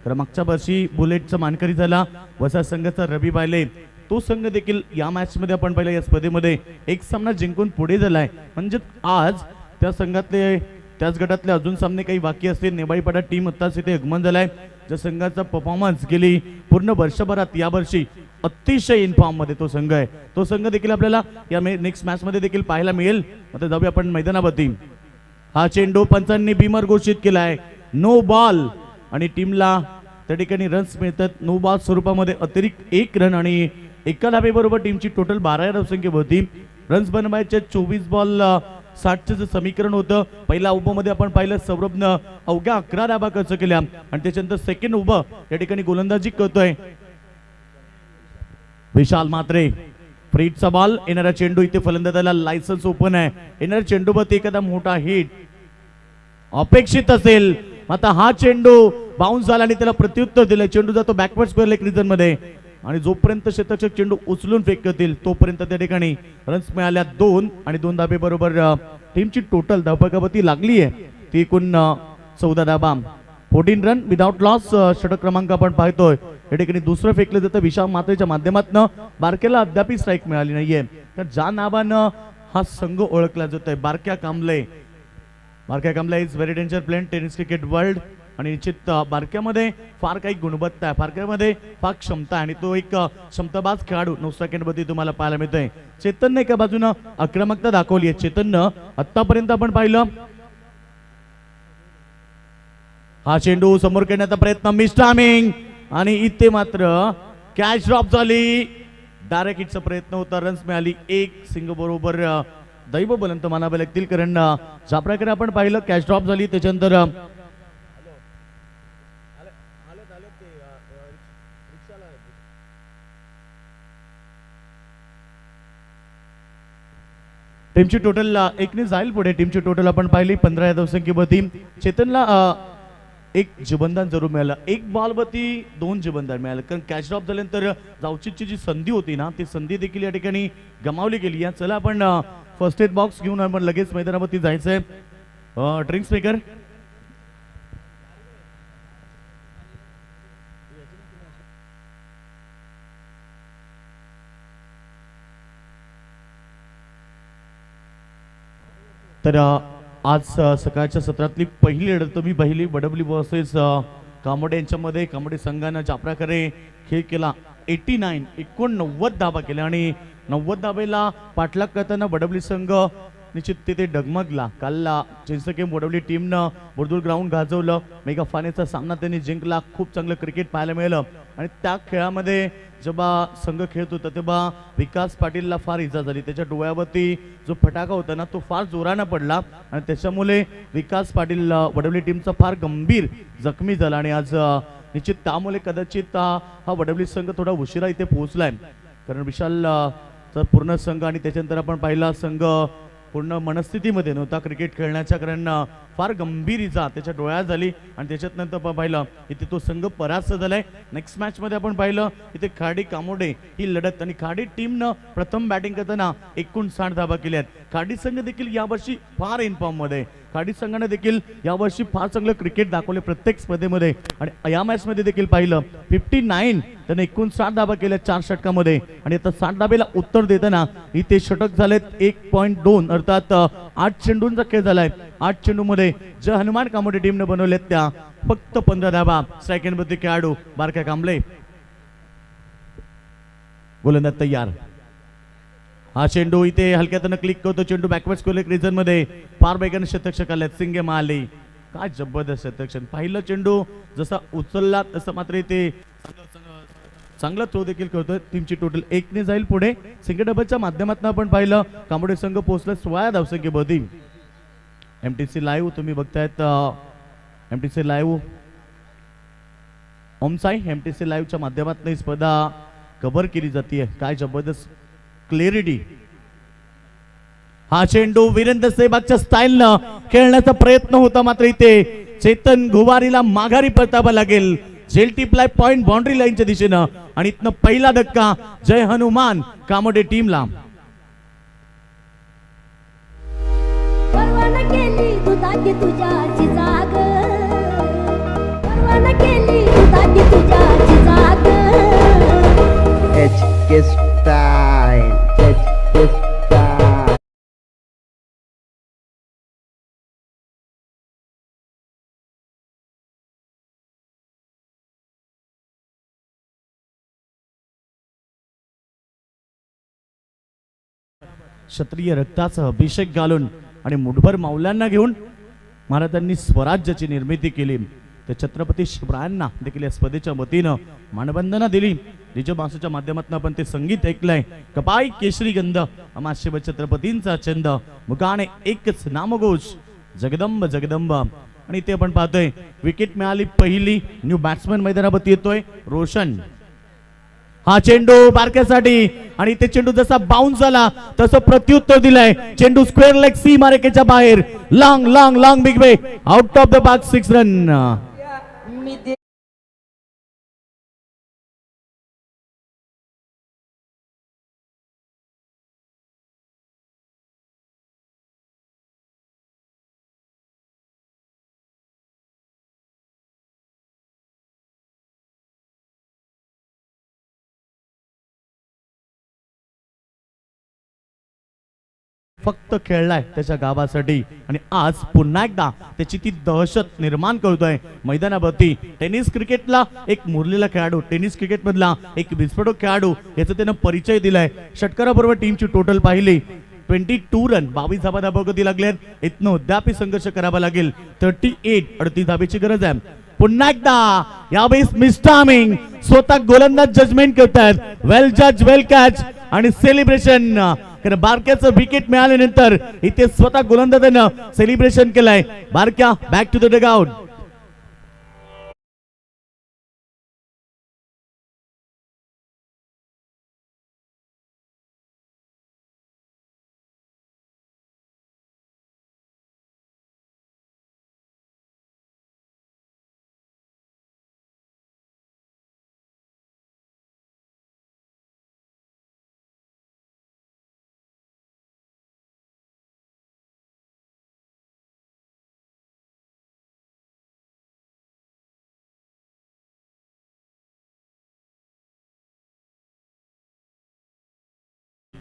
तर मागच्या वर्षी बुलेटचा मानकरी झाला वसा संघाचा रवी बायले, तो संघ देखील या मॅच मध्ये आपण पाहिलं या स्पर्धेमध्ये एक सामना जिंकून पुढे झालाय। म्हणजे आज त्या संघातले त्याच गटातले अजून सामने काही बाकी असतील। नेबाळीपाडा टीम आत्ताच इथे आगमन झालाय, ज्या संघाचा परफॉर्मन्स गेली पूर्ण वर्षभरात या वर्षी अतिशय इन फॉर्म मध्ये तो संघ आहे। तो संघ देखील आपल्याला या नेक्स्ट मॅच मध्ये देखील पाहायला मिळेल। आता जाऊया आपण मैदानावरती। हा चेंडू पंचांनी बीमर घोषित केलाय, नो बॉल आणि टीमला त्या ठिकाणी रन्स मिळतात नो बॉल स्वरूपामध्ये। अतिरिक्त 1 रन आणि एका धावेबरोबर टीमची टोटल 12 धावसंख्या होती। रन्स बनवायचे 24 बॉल 60चे जे समीकरण होतं पहिल्या ओव्हरमध्ये आपण पाहिलं सौरभनं अवघ्या 11 धावा खर्च केल्या आणि त्याच्यानंतर सेकंड ओव्हर या ठिकाणी गोलंदाजी करतोय विशाल म्हात्रे। फ्रीटचा बॉल, येणारा चेंडू इथे फलंदाजाला लायसन्स ओपन आहे। येणारा चेंडूवरती एखादा मोठा हिट अपेक्षित असेल, आता हा चेंडू बाउन्स झाला आणि त्याला प्रत्युत्तर दिलं। चेंडू जातो बॅकवर्ड स्क्वेअर लेग रिजन मध्ये आणि जोपर्यंत शतक चेंडू उचलून फेक करतील तोपर्यंत त्या ठिकाणी रन्स मिळाल्या 2 आणि 2 धाबे बरोबर टीमची टोटल धावपकावरती लागली आहे ती एकूण 14 धाबा, 14 रन विदाउट लॉस। षटक क्रमांक आपण पाहतोय या ठिकाणी दुसरं फेकलं जातं विशाल म्हात्रेच्या माध्यमातून। बारकेला अद्याप स्ट्राईक मिळाली नाहीये, तर ज्या नावानं हा संघ ओळखला जातोय बारक्या कांबळे। बारक्या Kamble is very danger player tennis cricket world आणि निश्चित बारक्यामध्ये फार काही गुणवत्ता आहे, बारक्यामध्ये फार क्षमता आहे आणि तो एक क्षमताबाज खेळाडू 9 सेकंडमध्ये तुम्हाला पाहायला मिळतोय। चेतनने एका बाजूनं आक्रमकता दाखवली आहे। चेतननं आतापर्यंत आपण पाहिलं हा चेंडू समोर करण्याचा प्रयत्न मिस टायमिंग आणि इथे मात्र कॅच ड्रॉप झाली। डायरेक्ट हिटचा प्रयत्न होता, रन्स मिळाली 1 सिंग बरोबर दैव बलंत मानावे लागतील कारण ज्या प्रकारे आपण पाहिलं कॅच ड्रॉप झाली त्याच्यानंतर टीमची टोटल 1 ने जाईल पुढे। टीमची टोटल आपण पाहिली 15 धावसंख्येवरती। चेतनला एक जीवनदान जरूर मिळालं, 1 बॉलवरती 2 जीवनदान मिळालं कारण कॅच ड्रॉप झाल्यानंतर जावचीची जी संधी होती ना ती संधी देखील या ठिकाणी गमावली गेली आहे। चला आपण फर्स्ट एड बॉक्स घेऊन आपण लगेच मैदानावरती जायचंय। ड्रिंक्स मेकर तर आज सकाळच्या सत्रातली पहिली लढत तुम्ही पहिली बडबली वर्सेस कामोडे यांच्यामध्ये कामोडे संघानं ज्या प्रकारे खेळ केला 89 धावा केल्या आणि 90 धावेला पाठलाग करताना बडबली संघ निश्चित तिथे डगमगला. काल चिंचके मोडवली टीमनं बुरदूर ग्राउंड गाजवलं. मेगा फायनलचा सामना त्यांनी जिंकला. खूप चांगलं क्रिकेट पाहायला मिळालं आणि त्या खेळामध्ये जेव्हा संघ खेळत होता तेव्हा विकास पाटीलला फार इजा झाली. त्याच्या डोळ्यावरती जो फटाका होता ना तो फार जोरानं पडला आणि त्याच्यामुळे विकास पाटील वडवली टीमचा फार गंभीर जखमी झाला आणि आज निश्चित त्यामुळे कदाचित हा वडवली संघ थोडा उशिरा इथे पोहोचलाय. कारण विशाल तर पूर्ण संघ आणि त्याच्यानंतर आपण पाहिला संघ पूर्ण मनस्थितीमध्ये नव्हता क्रिकेट खेळण्याच्या, कारण फार गंभीर इजा त्याच्या डोळ्यात झाली आणि त्याच्यात नंतर आपण पाहिलं इथे तो संघ परास्त झालाय. नेक्स्ट मॅच मध्ये आपण पाहिलं इथे खाडी कामोडे ही लढत आणि खाडी टीमनं प्रथम बॅटिंग करताना 59 धावा केल्या आहेत. खाडी संघ देखील यावर्षी फार इन फॉर्म मध्ये, खाडी संघाने देखील यावर्षी फार चांगलं क्रिकेट दाखवले प्रत्येक स्पर्धेमध्ये आणि या मॅच मध्ये देखील पाहिलं 59 त्याने 59 धावा केल्या 4 षटकामध्ये आणि आता 60 धाब्याला उत्तर देताना इथे षटक झालेत 1.2 अर्थात 8 चेंडूंचा खेळ झालाय. 8 चेंडूमध्ये जे हनुमान कामोडे टीमने बनवलेत त्या फक्त 15 धावा. सेकंड मध्ये खेळाडू बारक्या कांबळे गोलंदाज तयार. हा चेंडू इथे हलक्यातनं क्लिक करतो. चेंडू बॅकवर्ड स्कोर रिजन मध्ये फार वेगाने शतक आले. सिंगे माली काय जबरदस्त शतक. पहिलं चेंडू जसा उचलला तसं मात्र इथे चांगला थ्रो देखील करतोय. टीमची टोटल 1 ने जाईल पुढे. सिंगे डबलच्या माध्यमातून आपण पाहिलं कांबोडे संघ पोहोचला 16 धावसंख्येमध्ये. एमटीसी लाईव्ह तुम्ही बघतायत. एमटीसी लाईव्ह ओमसाई एमटीसी लाईव्हच्या माध्यमातून ही स्पर्धा कव्हर केली जाते. काय जबरदस्त क्लॅरिटी. हा चेंडू वीरेंद्र सेहवागच्या स्टाईलनं खेळण्याचा प्रयत्न होता मात्र इथे चेतन गुवारीला माघारी परतावा लागेल. झेल टिपलाय पॉइंट बाउंड्री लाईनच्या दिशेनं आणि इथनं पहिला धक्का जय हनुमान कामोडे टीमला. परवाना केली दुधाची तुझ्याची जाग, परवाना केली दुधाची तुझ्याची जाग. HK Style, HK Style. क्षत्रिय रक्ताचा अभिषेक घालून आणि मुठभर माऊल्यांना घेऊन महाराजांनी स्वराज्याची निर्मिती केली. तर छत्रपती शिवरायांना देखील या स्पर्धेच्या वतीनं मानवंदना दिली. निज मासाच्या माध्यमातून आपण ते संगीत ऐकलंय. कपाई केशरी गंध आम्हा शिव छत्रपतींचा छंद मुखाने एकच नामघोष जगदंब जगदंब. आणि ते आपण पाहतोय विकेट मिळाली पहिली. न्यू बॅट्समन मैदानावरती येतोय रोशन. हा चेंडू बारक्यासाठी आणि ते चेंडू जसा बाउन्स झाला तसं प्रत्युत्तर दिलंय. चेंडू स्क्वेअर लेग सी मार्केच्या बाहेर. Long long long big way out of the box 6 run. फक्त खेळलाय त्याच्या गावासाठी आणि आज पुन्हा एकदा त्याची ती दहशत निर्माण करतोय मैदानावरती. टेनिस क्रिकेटला एक मुरलेला खेळाडू, टेनिस क्रिकेट मधला एक विस्फोटक खेळाडू याचा त्यानं परिचय दिलाय. षटकाराबरोबर टीमची टोटल पाहिली 22 रन, 22 धाबा धाबागती लागल्यात. इथनं अद्याप संघर्ष करावा लागेल. 38 धाबेची गरज आहे. पुन्हा एकदा यावेळेस मिस्टामिंग स्वतः गोलंदाज जजमेंट करतात. वेल जज वेल कॅच आणि सेलिब्रेशन. कारण बारक्याचं विकेट मिळाल्यानंतर इथे स्वतः गोलंदाजानं सेलिब्रेशन केलंय. बारक्या बॅक टू द डगआउट.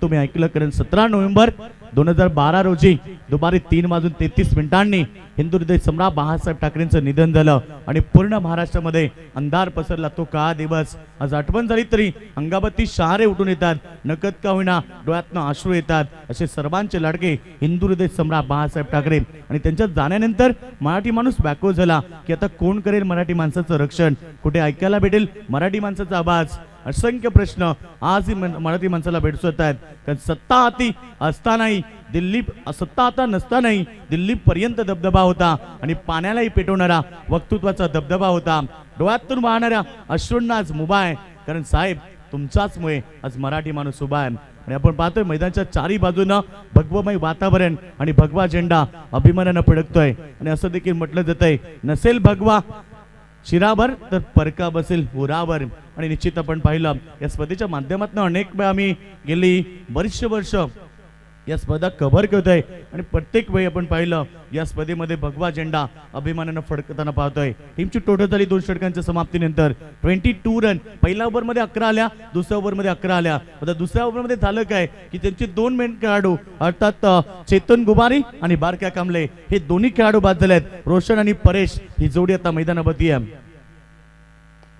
तुम्ही ऐकलं, कारण 17 नोव्हेंबर 2012 रोजी दुपारी 3:33 हिंदू हृदय सम्राट बाळासाहेब ठाकरेंचं निधन झालं आणि पूर्ण महाराष्ट्रामध्ये अंधार पसरला तो काळा दिवस. आज आठवण झाली तरी अंगावरती शहारे उठून येतात, नकद का होईना डोळ्यातनं अश्रू येतात. असे सर्वांचे लाडके हिंदू हृदय सम्राट बाळासाहेब ठाकरे. आणि त्यांच्या जाण्यानंतर मराठी माणूस व्याकुळ झाला की आता कोण करेल मराठी माणसाचं रक्षण, कुठे ऐकायला भेटेल मराठी माणसाचा आवाज. असंख्य प्रश्न आजही मराठी माणसाला भेटत आहेत. कारण सत्ता हाती असतानाही दिल्ली, सत्ता आता नसतानाही दिल्लीपर्यंत दबदबा होता आणि पाण्यालाही पेटवणारा वक्तृत्वाचा दबदबा होता. डोळ्यातून वाहणाऱ्या अश्रूंना आज मुभा आहे, कारण साहेब तुमच्याचमुळे आज मराठी माणूस उभा आहे. आणि आपण पाहतोय मैदानाच्या चारी बाजूनं भगवमय वातावरण आणि भगवा झेंडा अभिमानानं फडकतोय. आणि असं देखील म्हटलं जातंय, नसेल भगवा शिरावर तर परका बसेल उरावर. आणि निश्चित आपण पाहिलं या स्पर्धेच्या माध्यमातून अनेक वेळा आम्ही गेली बरीचशे वर्ष या स्पर्धा कव्हर करतोय आणि प्रत्येक वेळी आपण पाहिलं या स्पर्धेमध्ये भगवा झेंडा अभिमानानं फडकताना पाहतोय. टीमची टोटल झाली 2 षटकांच्या समाप्तीनंतर 22 रन. पहिल्या ओव्हरमध्ये 11 आल्या, दुसऱ्या ओव्हरमध्ये 11 आल्या. आता दुसऱ्या ओव्हरमध्ये झालं काय की त्यांचे 2 मेन खेळाडू अर्थात चेतन गुबारी आणि बारक्या कांबळे हे दोन्ही खेळाडू बाद झालेत. रोशन आणि परेश ही जोडी आता मैदानावरती आहे.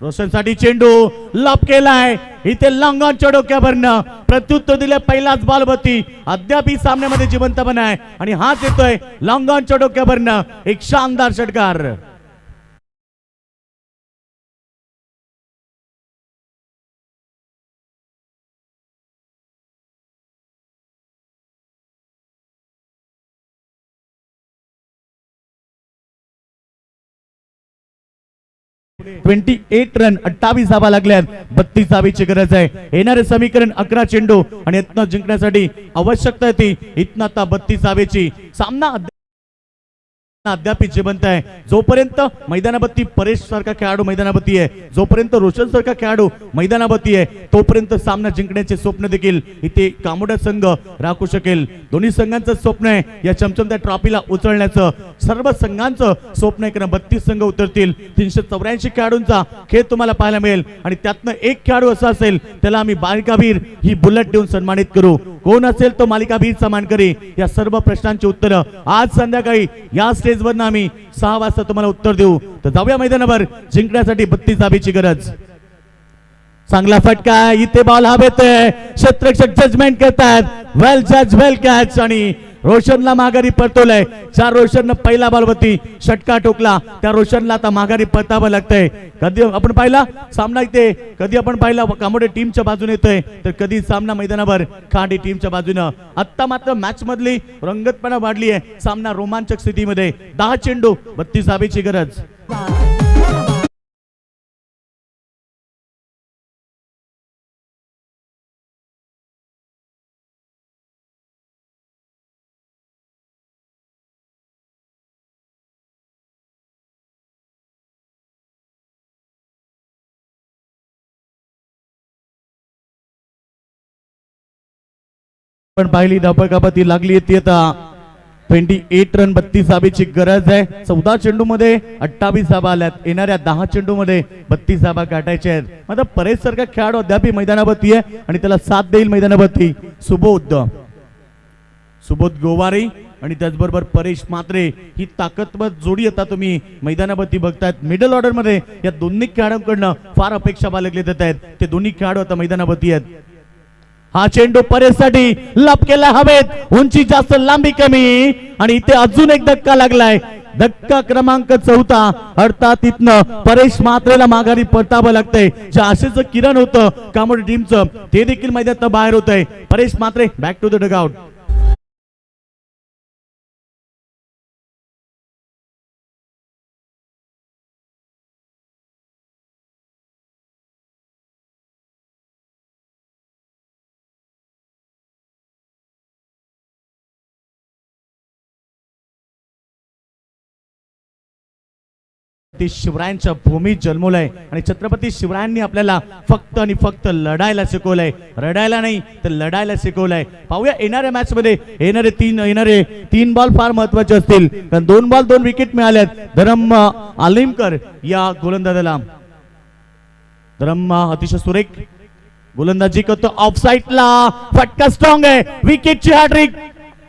रोशनसाठी चेंडू लॉप केलाय, इथे लॉंगॉनच्या डोक्यावरनं प्रत्युत्तर दिले. पहिलाच बॉलवरती अद्याप सामन्यामध्ये जिवंतपणा आहे आणि हाच येतोय लॉंगॉनच्या डोक्यावरनं एक शानदार षटकार. (28 रन 28 धावा लागल्यात. 32 धावेची गरज आहे. येणारे समीकरण 11 चेंडू आणि इथनं जिंकण्यासाठी आवश्यकता आहे ती इथनं आता 32 धावेची. सामना अद्याप जिवंत आहे. जोपर्यंत मैदानावरती परेश सारखा खेळाडू मैदानावरती आहे, जोपर्यंत रोशन सारखा खेळाडू मैदानावरती आहे, तोपर्यंत सामना जिंकण्याचे स्वप्न देखील इथे कामोडा संघ राखू शकेल. दोन्ही संघांचं स्वप्न आहे या चमचमत्या ट्रॉफीला उचलण्याचं. सर्व संघांचं स्वप्न आहे, कारण 32 संघ उतरतील. 384 खेळाडूंचा खेळ तुम्हाला पाहायला मिळेल आणि त्यातनं एक खेळाडू असा असेल त्याला आम्ही मालिकावीर ही बुलेट देऊन सन्मानित करू. कोण असेल तो मालिकावीरचा मानकरी? या सर्व प्रश्नांची उत्तरं आज संध्याकाळी या स्टेजवर आम्ही 6 वाजता तुम्हाला उत्तर देऊ. तर जाऊया मैदानावर. जिंकण्यासाठी 32 धावेची गरज. चांगला फटका, इथे बॉल हवेत आहे. क्षेत्ररक्षक जजमेंट करतात. वेल जज वेल कॅच आणि रोशनला माघारी परतवलंय. ज्या रोशननं पहिला बॉलवरती षटका ठोकला त्या रोशनला आता माघारी परतावं लागतंय. कधी आपण पाहिला सामना इथे, कधी आपण पाहिला कामोडे टीमच्या बाजूने येतोय तर कधी सामना मैदानावर खांडी टीमच्या बाजूनं. आता मात्र मॅच मधली रंगतपणा वाढली आहे. सामना रोमांचक स्थितीमध्ये. 10 चेंडू 32 धावेची गरज. पण पाहिली धावपकापती लागली येते. आता 28 रन 32 धावेची गरज आहे. 14 चेंडू मध्ये 28 धावा आल्यात. येणाऱ्या 10 चेंडू मध्ये 32 धावा गाठायच्या आहेत. मात्र परेश सारखा खेळाडू अद्याप मैदानावरती आहे आणि त्याला साथ देईल मैदानावरती सुबोध गोवारी आणि त्याचबरोबर परेश म्हात्रे ही ताकदवर जोडी आता तुम्ही मैदानावरती बघतायत. मिडल ऑर्डर मध्ये या दोन्ही खेळाडूंकडनं फार अपेक्षा बाळगल्या जात आहेत. ते दोन्ही खेळाडू आता मैदानावरती आहेत. हा चेंडू परेशसाठी लप केला हवेत. उंची जास्त, लांबी कमी आणि इथे अजून एक धक्का लागलाय. धक्का क्रमांक 4. अर्थात इथनं परेश म्हात्रेला माघारी परतावं लागतंय. ज्या आशेचं किरण होतं कामोडे टीमचं ते देखील मैदानात बाहेर होतंय. Paresh Mhatre back to the dugout. शिवरायांच्या भूमीत जन्मलाय आणि छत्रपती शिवरायांनी आपल्याला फक्त आणि फक्त लढायला शिकवलंय, रडायला नाही तर लढायला शिकवलंय. पाहूया येणाऱ्या मॅच मध्ये येणारे तीन बॉल फार महत्वाचे असतील, कारण 2 बॉल 2 विकेट मिळाल्यात. धरम आलिमकर या गोलंदाजाला. धरम अतिशय सुरेख गोलंदाजी करतो ऑफ साईडला, फटका स्ट्रॉंग आहे, विकेटची हॅट्रिक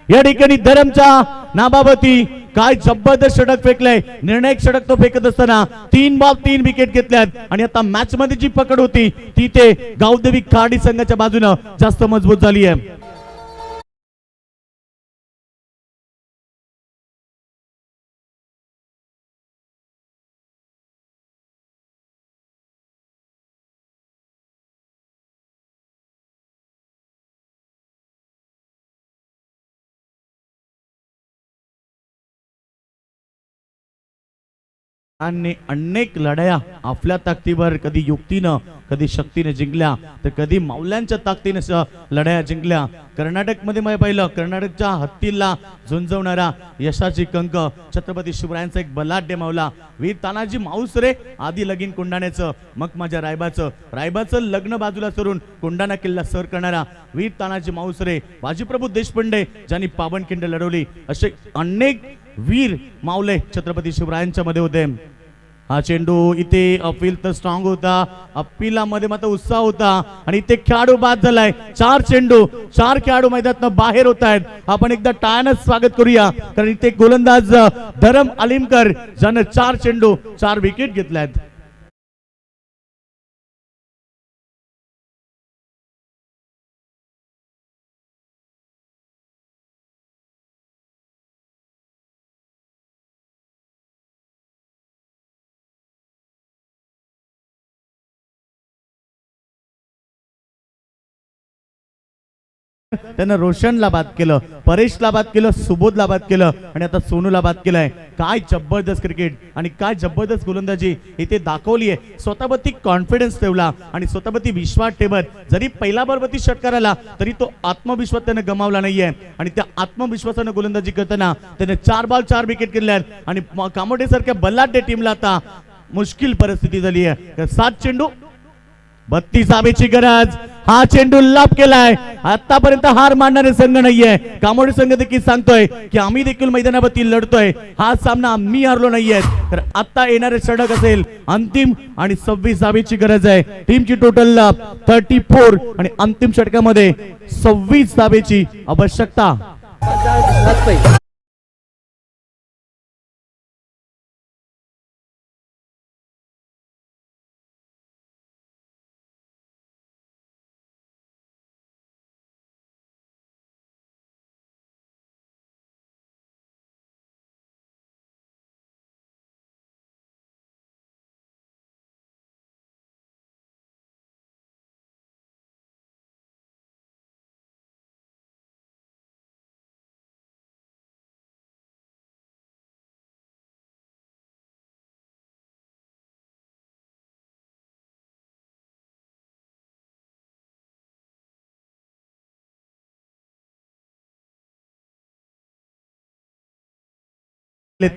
या ठिकाणी धरमच्या नाबाबती. काय जबरदस्त षटक फेकलंय, निर्णायक षटक तो फेकत असताना 3 बॉल 3 विकेट घेतल्यात आणि आता मॅच मध्ये जी पकड होती ती ते गावदेवी खाडी संघाच्या बाजूने जास्त मजबूत झाली आहे. आणि अनेक लढाया आपल्या ताकदीवर कधी युक्तीनं कधी शक्तीने जिंकल्या तर कधी मौल्यांच्या ताकदीने लढाया जिंकल्या. कर्नाटकमध्ये मी पाहिलं, कर्नाटकच्या हत्तीला झुंजवणारा यशाची कंक छत्रपती शिवरायांचा एक बलाढ्य मावला वीर तानाजी माऊसरे आधी लगीन कोंडाण्याचं मग माझ्या रायबाचं लग्न बाजूला सरून कोंडाणा किल्ला सर करणारा वीर तानाजी माऊसरे, बाजीप्रभू देशपांडे ज्यांनी पावनखिंड लढवली, असे अनेक वीर मावले छत्रपती शिवरायांच्या मध्ये होते. हा चेंडू इथे अपील तर स्ट्रॉंग होता, अपीलामध्ये मात्र उत्साह होता आणि इथे खेळाडू बाद झालाय. 4 चेंडू 4 खेळाडू मैदानात बाहेर होत आहेत. आपण एकदा टाळ्यानं स्वागत करूया कारण इथे गोलंदाज धरम अलिमकर ज्यानं 4 चेंडू 4 विकेट घेतल्यात. त्यानं रोशनला बाद केलं, परेशला बाद केलं, सुबोधला बाद केलं आणि आता सोनूला बाद केलाय. काय जबरदस्त क्रिकेट आणि काय जबरदस्त गोलंदाजी इथे दाखवली आहे. स्वतःवरती कॉन्फिडन्स ठेवला आणि स्वतःवरती विश्वास ठेवत जरी पहिला बॉलवरती षटकार आला तरी तो आत्मविश्वास त्याने गमावला नाहीये आणि त्या आत्मविश्वासाने गोलंदाजी करताना त्याने 4 बॉल 4 विकेट घेतल्यात आणि कामोडे सारख्या बलाढ्य टीमला आता मुश्किल परिस्थिती झाली आहे. 7 चेंडू 32 धावेची गरज. हा चेंडू लाभ केलाय. आतापर्यंत हार मानणारे संघ नाहीये. कामोडे संघ देखील सांगतोय की आम्ही देखील मैदानावरती लढतोय, हा सामना आम्ही हारलो नाहीये. तर आता येणारे षटक असेल अंतिम आणि 26 धावेची गरज आहे. टीमची टोटल 34 आणि अंतिम षटकामध्ये 26 धावेची आवश्यकता.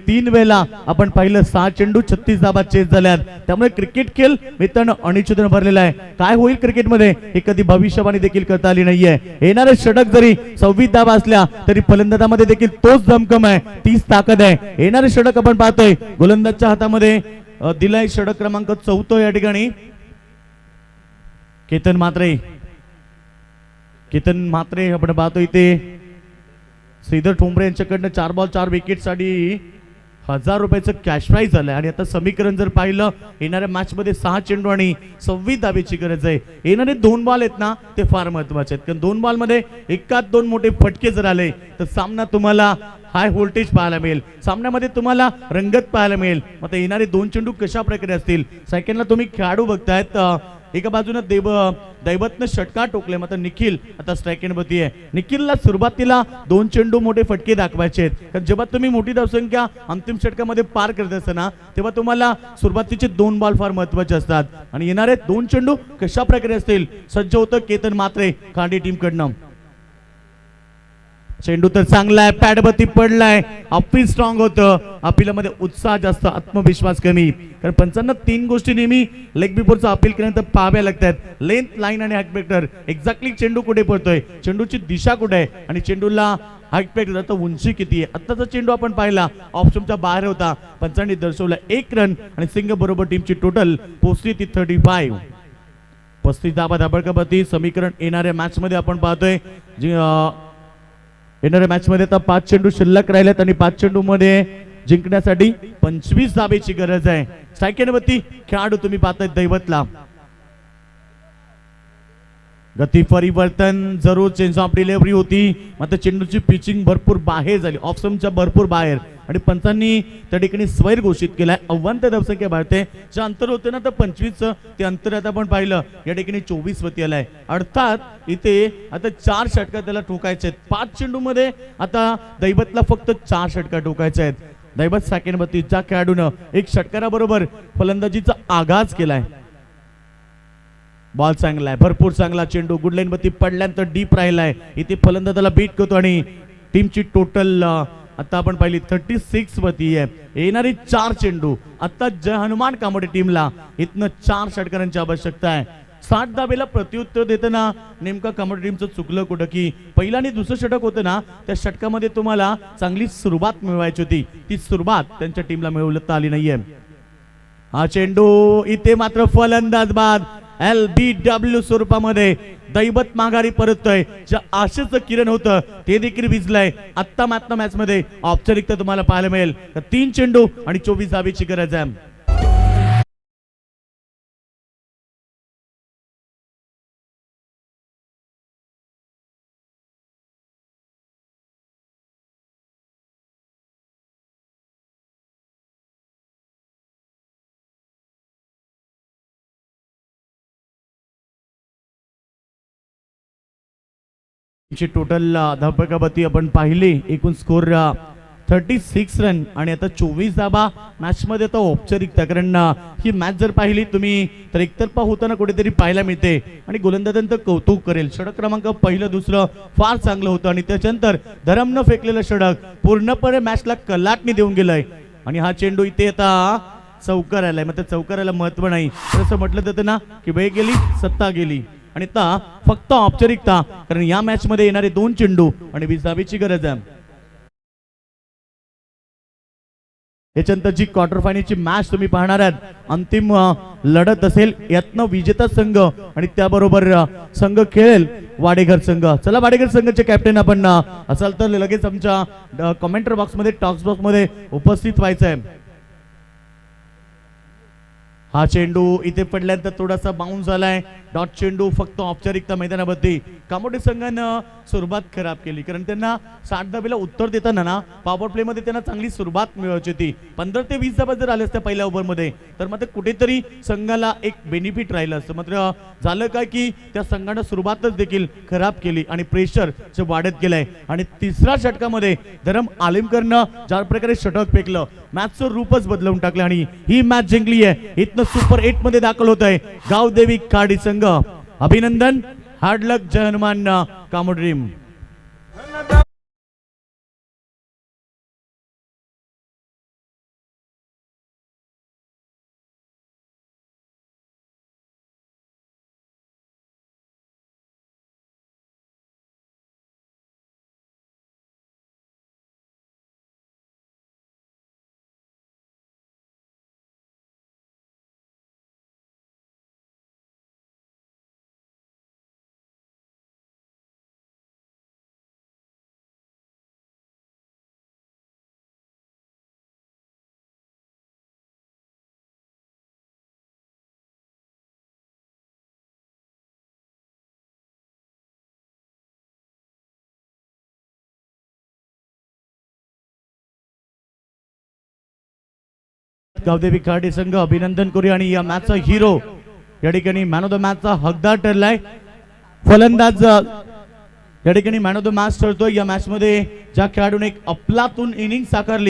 तीन वेळा आपण पाहिलं 6 चेंडू 36 धाबा चेस झाल्यात. त्यामुळे क्रिकेट खेळ मित्रांनो अनिश्चिततेने भरलेला आहे. काय होईल क्रिकेटमध्ये हे कधी भविष्यवाणी देखील करता आली नाहीये. येणारे षटक जरी 26 धाबा असल्या तरी फलंदाजामध्ये देखील तोच दमखम आहे, तीच ताकद आहे. येणारे षटक आपण पाहतोय गोलंदाजच्या हातामध्ये दिलाय षटक क्रमांक 14 या ठिकाणी केतन म्हात्रे आपण पाहतोय इथे श्रीधर ठोंबरे यांच्याकडनं 4 बॉल 4 विकेट साठी 1000 रुपयाचं कॅश प्राइज झालंय. आणि आता समीकरण जर पाहिलं येणाऱ्या मॅच मध्ये 6 चेंडू आणि 26 धावेची गरज आहे. येणारे 2 बॉल आहेत ना ते फार महत्वाचे आहेत, कारण 2 बॉल मध्ये एकात 2 मोठे फटके जर आले तर सामना तुम्हाला हाय व्होल्टेज पाहायला मिळेल, सामन्यामध्ये तुम्हाला रंगत पाहायला मिळेल. मग येणारे 2 चेंडू कशा प्रकारे असतील. सेकंडला तुम्ही खेळाडू बघतायत, एका बाजूने दैवतनं षटकार टोकले, मात्र निखिल आता स्ट्राईक वरती आहे. निखिलला सुरुवातीला 2 चेंडू मोठे फटके दाखवायचे आहेत, कारण जेव्हा तुम्ही मोठी धावसंख्या अंतिम षटकामध्ये पार करत असताना तेव्हा तुम्हाला सुरुवातीचे 2 बॉल फार महत्वाचे असतात. आणि येणारे 2 चेंडू कशा प्रकारे असतील सज्ज होतं केतन म्हात्रे खांडी टीम कडनं. चेंडू तर चांगला आहे, पॅडवरती पडलाय, अपील स्ट्रॉंग होतं, अपिलामध्ये उत्साह जास्त, आत्मविश्वास कमी. कारण पंचांना 3 गोष्टी नेहमी लेग बिफोरचा अपील केल्यानंतर पाहाव्या लागतात. लेंथ, लाईन आणि हॅकबॅक्टर. एक्झॅक्टली चेंडू कुठे पडतोय, चेंडूची दिशा कुठे आहे आणि चेंडूला हॅकबॅक्टर आता उंची किती आहे. आत्ताचा चेंडू आपण पाहिला ऑप्शनच्या बाहेर होता, पंचांनी दर्शवला 1 रन आणि सिंग बरोबर टीमची टोटल पोहोचली ती 35. 35 धाबा धाबळकापती समीकरण येणाऱ्या मॅच मध्ये आपण पाहतोय येणाऱ्या मॅच मध्ये आता 5 चेंडू शिल्लक राहिलेत आणि 5 चेंडू मध्ये जिंकण्यासाठी 25 धाबेची गरज आहे. स्ट्राईकवरती खेळाडू तुम्ही पाहताय दैवतला. गती परिवर्तन जरूर चेंज ऑफ डिलिव्हरी होती, मात्र चेंडूची पिचिंग भरपूर बाहेर झाली, ऑफ स्टंपच्या भरपूर बाहेर आणि पंचांनी त्या ठिकाणी स्वैर घोषित केलाय. आव्हान त्या धावसंख्या भारते जे अंतर होते ना तर 25 ते अंतर आता आपण पाहिलं या ठिकाणी 24 वरती आलाय. अर्थात इथे आता 4 षटका त्याला ठोकायचे आहेत. 5 चेंडू मध्ये आता दैवतला फक्त 4 षटका ठोकायचे आहेत. दैवत साकेनवरती ज्या खेळाडूनं एक षटकाराबरोबर फलंदाजीचा आगाज केलाय. बॉल चांगला आहे, भरपूर चांगला चेंडू गुड लाईन वरती पडल्यानंतर डीप राहिलाय. इथे फलंदाजाला बीट करतो आणि टीमची टोटल आता आपण पाहिली 36 वरती आहे. येणारी 4 चेंडू आता जय हनुमान कामोडे टीमला इथनं 4 षटकारांची आवश्यकता आहे. 60 धाबेला प्रत्युत्तर देताना नेमका कामोडे टीमचं चुकलं कुठं की पहिला आणि दुसरं षटक होतं ना त्या षटकामध्ये तुम्हाला चांगली सुरुवात मिळवायची होती, ती सुरुवात त्यांच्या टीमला मिळवता आली नाहीये. हा चेंडू इथे मात्र फलंदाज बाद. LBW स्वरूपामध्ये दैवत माघारी परततोय. ज्या आशेचं किरण होतं ते देखील विझलंय. आत्ता मात्र मॅच मध्ये औपचारिकता तुम्हाला पाहायला मिळेल. 3 चेंडू आणि 24 धाबेची गरज आहे. टोटल धावपकावरती आपण पाहिले एकूण स्कोर 36 रन आणि आता 24 धाबा मॅच मध्ये आता औपचारिकता. कारण ही मॅच जर पाहिली तुम्ही तर एकतर्फा होताना कुठेतरी पाहायला मिळते आणि गोलंदाजांचं कौतुक करेल. षटक क्रमांक पहिलं दुसरं फार चांगलं होतं आणि त्याच्यानंतर धरमनं फेकलेलं षटक पूर्णपणे मॅचला कलाटणी देऊन गेलंय. आणि हा चेंडू इथे आता चौकार आलाय. मग त्या चौकाराला महत्व नाही असं म्हटलं जातं ना की वेळ गेली सत्ता गेली आणि आता फक्त औपचारिकता. कारण या मॅच मध्ये येणारे 2 चेंडू आणि 20 धाबेची गरज आहे. याच्यानंतर जी क्वार्टर फायनलची मॅच तुम्ही पाहणार आहात अंतिम लढत असेल. यातनं विजेता संघ आणि त्याबरोबर संघ खेळेल वाडेघर संघ. चला वाडेघर संघाचे कॅप्टन आपण असाल तर लगेच आमच्या कमेंटर बॉक्स मध्ये टॉक्स बॉक्स मध्ये उपस्थित व्हायचं आहे. हा चेंडू इथे पडल्यानंतर थोडासा बाउन्स झालाय. डॉट चेंडू फक्त औपचारिकता मैदानावरती. कामोडे संघानं सुरुवात खराब केली कारण त्यांना 60 धाबेला उत्तर देताना ना पॉवर प्ले मध्ये त्यांना चांगली सुरुवात मिळवायची होती. 15 ते 20 धाबा जर आले असत्या पहिल्या ओव्हर मध्ये तर मात्र कुठेतरी संघाला एक बेनिफिट राहिलं असतं. मात्र झालं काय की त्या संघानं सुरुवातच देखील खराब केली आणि प्रेशर वाढत गेलंय. आणि तिसऱ्या षटकामध्ये धरम आलिमकरनं ज्या प्रकारे षटक फेकलं मॅचचं रूपच बदलवून टाकलं आणि ही मॅच जिंकली आहे. इथनं सुपर 8 मध्ये दाखल होत आहे गावदेवी खाडी संघ. अभिनंदन, हार्ड लक, जय हनुमान कामोडे टीम. गावदेवी खाडी संघ अभिनंदन करूया. आणि या मॅचचा हिरो या ठिकाणी मॅन ऑफ द मॅचचा हकदार ठरलाय. फलंदाज या ठिकाणी मॅन ऑफ द मॅच ठरतोय. या मॅच मध्ये ज्या खेळाडूने एक अफलातून इनिंग साकारली